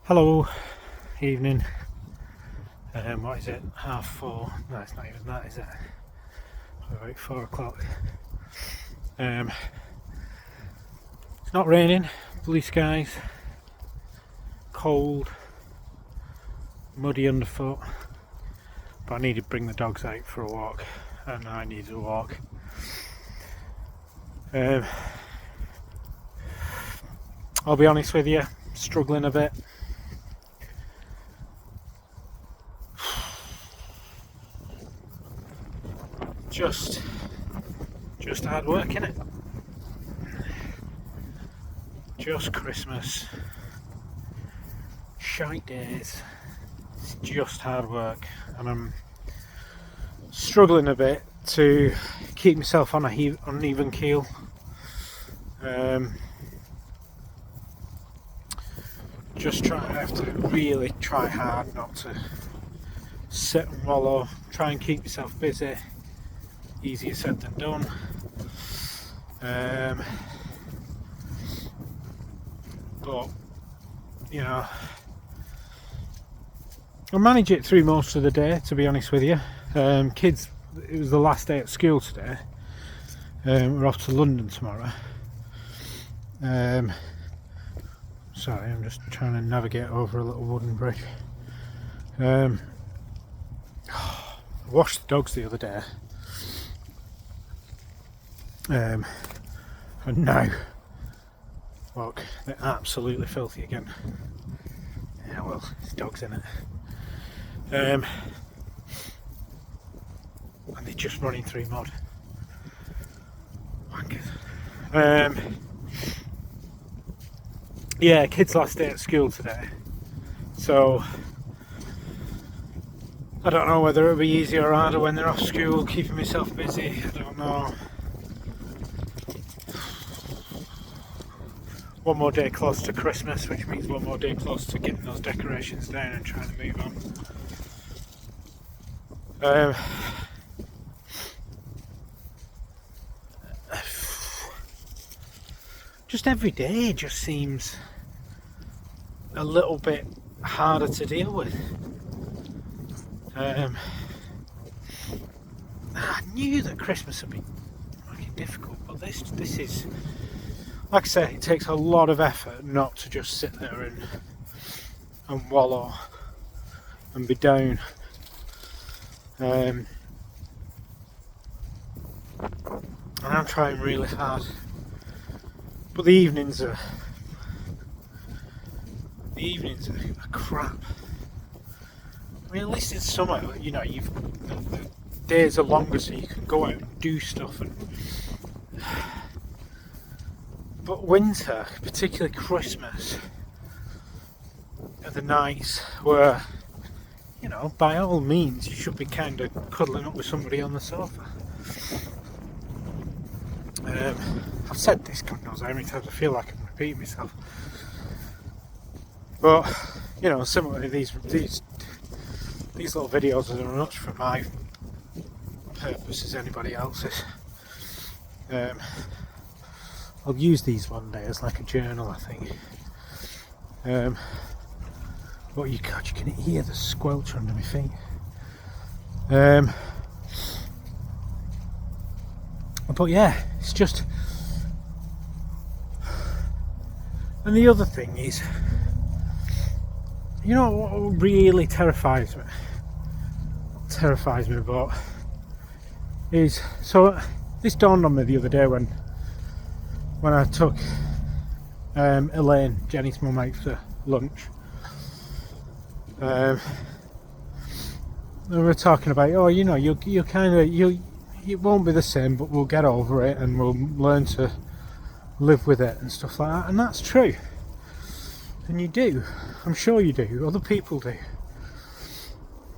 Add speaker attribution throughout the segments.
Speaker 1: Hello, evening. What is it? 4:30? No, it's not even that, is it? About 4 o'clock. It's not raining, blue skies, cold, muddy underfoot. But I need to bring the dogs out for a walk, and I need to walk. I'll be honest with you, struggling a bit. Just hard work, innit? Just Christmas. Shite days. It's just hard work, and I'm struggling a bit to keep myself on an even keel. I have to really try hard not to sit and wallow. Try and keep myself busy. Easier said than done. But you know, I manage it through most of the day, to be honest with you. Kids, it was the last day at school today. We're off to London tomorrow. Sorry, I'm just trying to navigate over a little wooden bridge. I washed the dogs the other day. And now, look, they're absolutely filthy again. Yeah, well, there's dogs in it. And they're just running through mud. Wankers. Yeah, kids' last day at school today. So, I don't know whether it'll be easier or harder when they're off school, keeping myself busy. I don't know. One more day close to Christmas, which means one more day close to getting those decorations down and trying to move on. Just every day just seems a little bit harder to deal with. I knew that Christmas would be fucking difficult, but this is, like I say, it takes a lot of effort not to just sit there and wallow and be down. And I'm trying really hard, but the evenings are crap. I mean, at least in summer, you know, the days are longer, so you can go out and do stuff. But winter, particularly Christmas, are the nights where, you know, by all means, you should be kind of cuddling up with somebody on the sofa. I've said this, God knows how many times. I feel like I'm repeating myself. But, you know, similarly, these little videos are as much for my purpose as anybody else's. I'll use these one day as like a journal, I think. But you can hear the squelch under my feet. But yeah, it's just. And the other thing is, you know what really terrifies me? But is, so this dawned on me the other day when I took Elaine, Jenny's mum, out for lunch. And we were talking about, oh, you know, it won't be the same, but we'll get over it and we'll learn to live with it and stuff like that. And that's true. And you do. I'm sure you do. Other people do.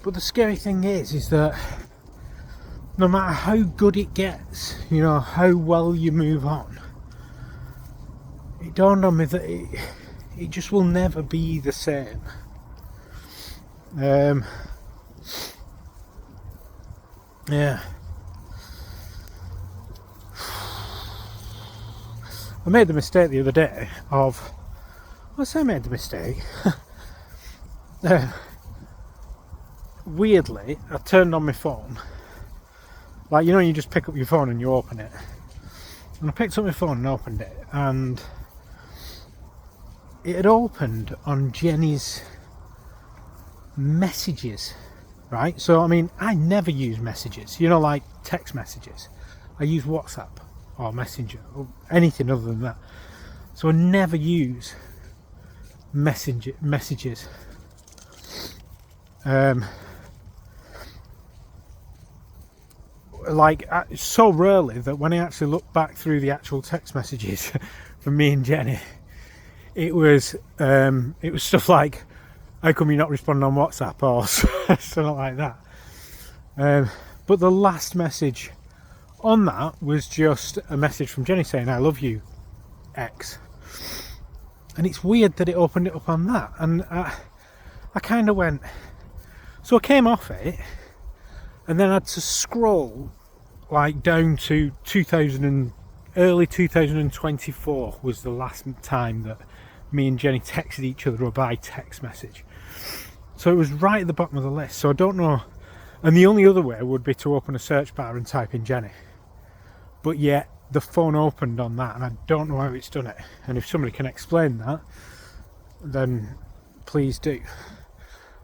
Speaker 1: But the scary thing is that no matter how good it gets, you know, how well you move on, it dawned on me that it just will never be the same. Yeah. I made the mistake the other day of, I say I made the mistake. weirdly, I turned on my phone. Like, you know, you just pick up your phone and you open it. And I picked up my phone and opened it, and it had opened on Jenny's messages, right? So, I mean, I never use messages, you know, like text messages. I use WhatsApp or Messenger or anything other than that. So I never use messages. Like, so rarely that when I actually look back through the actual text messages from me and Jenny, it was stuff like, how come you're not responding on WhatsApp, or something like that. But the last message on that was just a message from Jenny saying, I love you, X. And it's weird that it opened it up on that. And I kind of went, so I came off it, and then I had to scroll like down to early 2024 was the last time that me and Jenny texted each other by text message. So it was right at the bottom of the list. So I don't know. And the only other way would be to open a search bar and type in Jenny. But yet the phone opened on that, and I don't know how it's done it. And if somebody can explain that, then please do.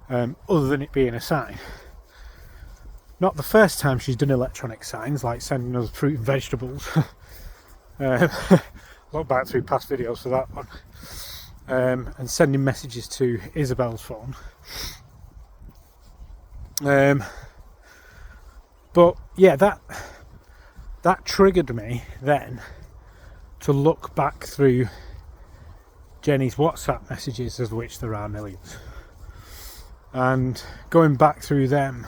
Speaker 1: Other than it being a sign. Not the first time she's done electronic signs, like sending us fruit and vegetables. Look back through past videos for that one. And sending messages to Isabel's phone. But yeah, that triggered me then to look back through Jenny's WhatsApp messages, of which there are millions. And going back through them,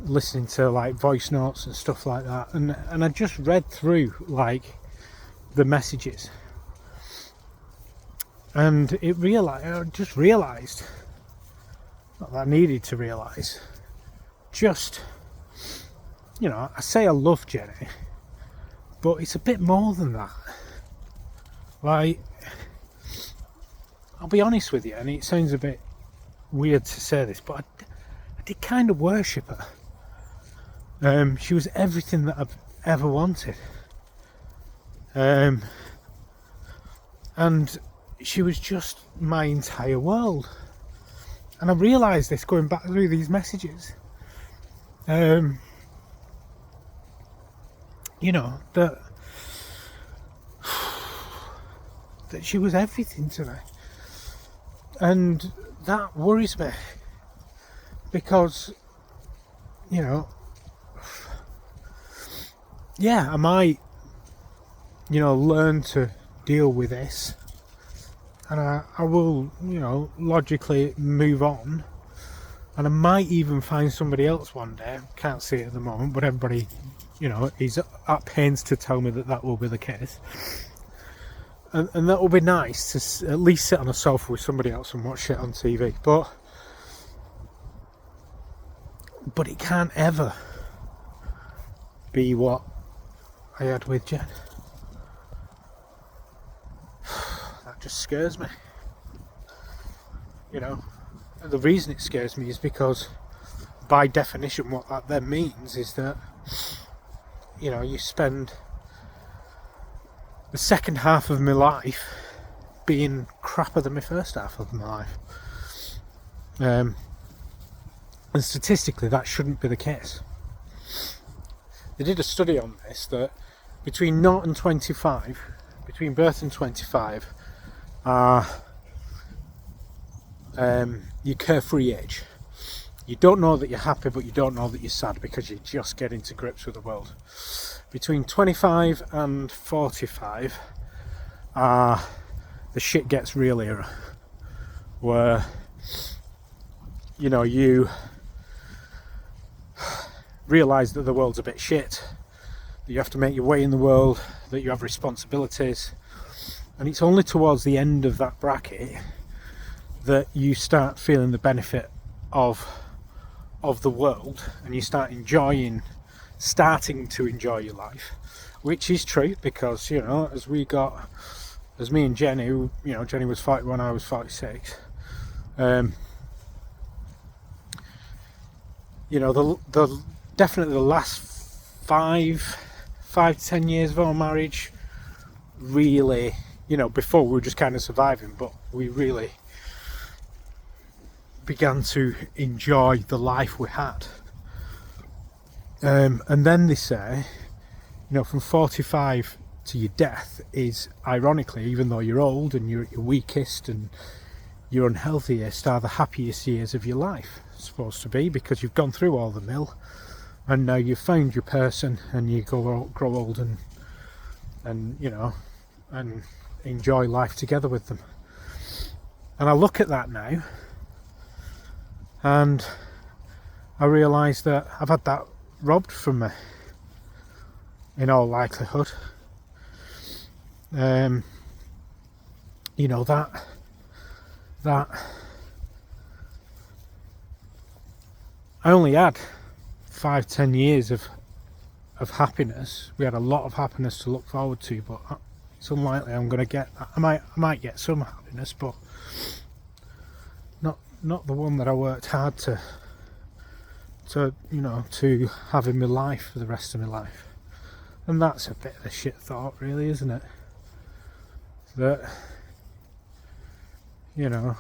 Speaker 1: listening to like voice notes and stuff like that, and I just read through like the messages, and I just realised, not that I needed to realise, just, you know, I say I love Jenny, but it's a bit more than that. Like, I'll be honest with you, and it sounds a bit weird to say this, but I did kind of worship her. She was everything that I've ever wanted. And she was just my entire world. And I realised this going back through these messages. You know, that she was everything to me. And that worries me. Because, you know, yeah, I might, you know, learn to deal with this, and I will, you know, logically move on, and I might even find somebody else one day. Can't see it at the moment, but everybody, you know, is at pains to tell me that will be the case, and that will be nice to at least sit on a sofa with somebody else and watch shit on TV, but it can't ever be what I had with Jen. That just scares me. You know, and the reason it scares me is because, by definition, what that then means is that, you know, you spend the second half of my life being crapper than my first half of my life. And statistically, that shouldn't be the case. They did a study on this, that between 0 and 25, between birth and 25, are your carefree age. You don't know that you're happy, but you don't know that you're sad, because you're just getting to grips with the world. Between 25 and 45, the shit gets real era, where, you know, you realise that the world's a bit shit, that you have to make your way in the world, that you have responsibilities, and it's only towards the end of that bracket that you start feeling the benefit of the world, and you starting to enjoy your life, which is true, because, you know, as me and Jenny, you know, Jenny was 41, I was 46, You know, the definitely the last 5 to 10 years of our marriage really, you know, before we were just kind of surviving, but we really began to enjoy the life we had. And then they say, you know, from 45 to your death is, ironically, even though you're old and you're at your weakest and your unhealthiest, are the happiest years of your life. It's supposed to be, because you've gone through all the mill and now you've found your person and you grow old and you know, and enjoy life together with them. And I look at that now and I realise that I've had that robbed from me, in all likelihood. You know, that I only had 5-10 years of happiness. We had a lot of happiness to look forward to, but it's unlikely I'm going to get that. I might get some happiness, but not the one that I worked hard to you know, to have in my life for the rest of my life. And that's a bit of a shit thought, really, isn't it? That, you know,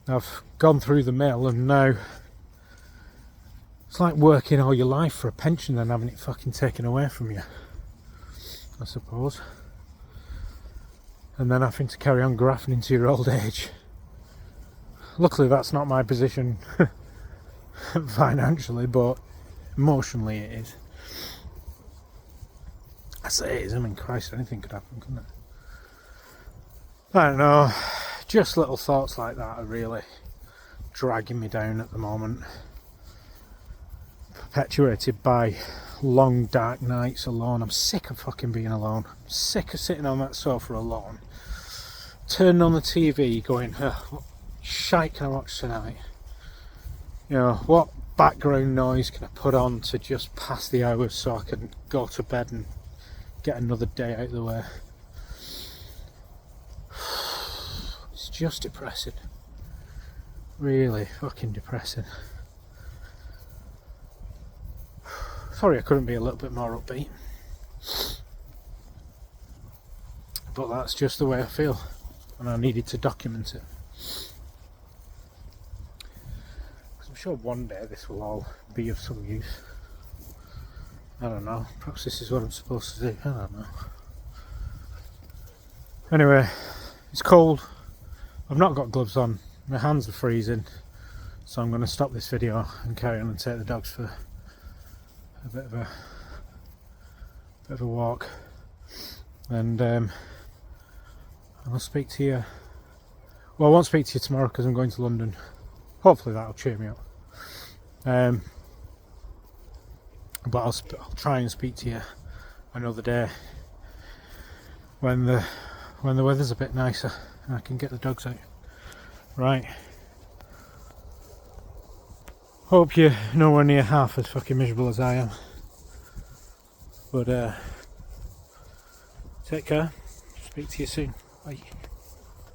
Speaker 1: I've gone through the mill and now it's like working all your life for a pension and having it fucking taken away from you, I suppose. And then having to carry on grafting into your old age. Luckily that's not my position financially, but emotionally it is. I say it is, I mean, Christ, anything could happen, couldn't it? I don't know, just little thoughts like that are really dragging me down at the moment, perpetuated by long dark nights alone. I'm sick of fucking being alone. I'm sick of sitting on that sofa alone, turning on the TV going, what shite can I watch tonight? You know, what background noise can I put on to just pass the hours so I can go to bed and get another day out of the way? It's just depressing. Really fucking depressing. Sorry I couldn't be a little bit more upbeat, but that's just the way I feel and I needed to document it. I'm sure one day this will all be of some use. I don't know, perhaps this is what I'm supposed to do, I don't know. Anyway, it's cold, I've not got gloves on, my hands are freezing, so I'm going to stop this video and carry on and take the dogs for a bit of a walk, and I'll speak to you, well, I won't speak to you tomorrow because I'm going to London. Hopefully that'll cheer me up, but I'll try and speak to you another day when the weather's a bit nicer and I can get the dogs out. Right, hope you're nowhere near half as fucking miserable as I am, but take care, speak to you soon, bye.